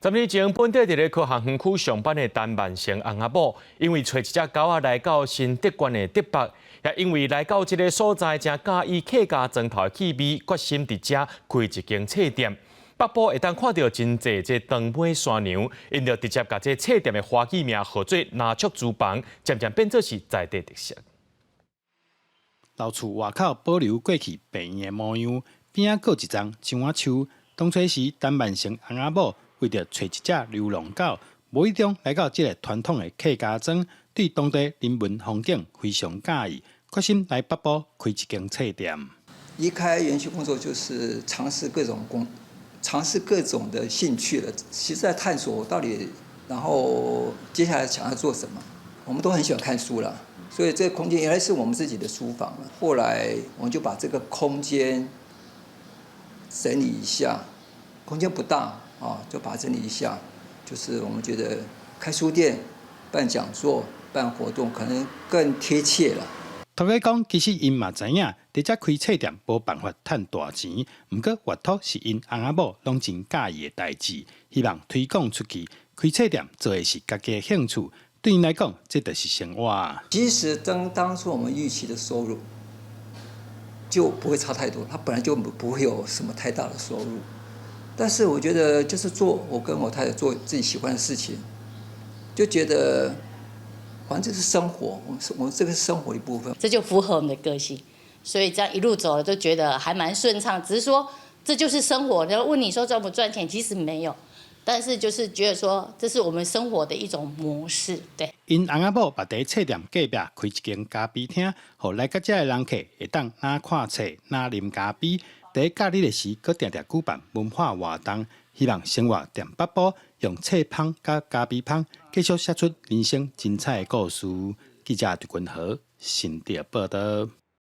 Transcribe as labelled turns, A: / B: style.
A: 10年前，本地伫咧科学园区上班的陈万成翁仔某，因为找一只狗仔来到新德县的德北，也因为来到这个所在正介意客家庄头的气味，决心伫遮开一间册店。北部会当看到真济这长尾山羊，因着直接把这册店的花语名号做拿出厨房，渐渐变做是在地特色。
B: 老厝外口保留过去病院的模样，边仔搁一丛樟仔树。当初时，陈万成翁仔某为着找一只流浪狗，无意中来到这个传统的客家庄，对当地人文风景非常介意，决心来北部开一间册店。
C: 离开园区工作就是尝试各种的兴趣了。其实在探索到底，然后接下来想要做什么。我们都很喜欢看书了，所以这个空间原来是我们自己的书房了。后来我们就把这个空间整理一下，空间不大啊，就把它整理一下。就是我们觉得开书店、办讲座、办活动可能更贴切了。
B: 头家讲，其实因嘛知影，伫遮开册店无办法赚大钱，毋过活土是因翁仔某拢真介意的代志，希望推广出去。开册店做的是家己的兴趣，对因来讲，这就是生活。
C: 其实当初我们预期的收入就不会差太多，它本来就不会有什么太大的收入。但是我觉得，就是我跟我太太做自己喜欢的事情，就觉得。反正这是生活，我们这个是生活的一部分，
D: 这就符合我们的个性，所以这样一路走了，都觉得还蛮顺畅。只是说这就是生活，然后问你说赚不赚钱，其实没有，但是就是觉得说这是我们生活的一种模式，对。
B: 因翁仔某把伫册店隔壁开一间咖啡厅，互来到遮的人客会当哪看册、哪啉咖啡。伫假日的时，佮定定举办文化活动，希望生活店北部用册芳甲咖啡芳，继续写出人生精彩的故事。记者杜君豪，新竹报道。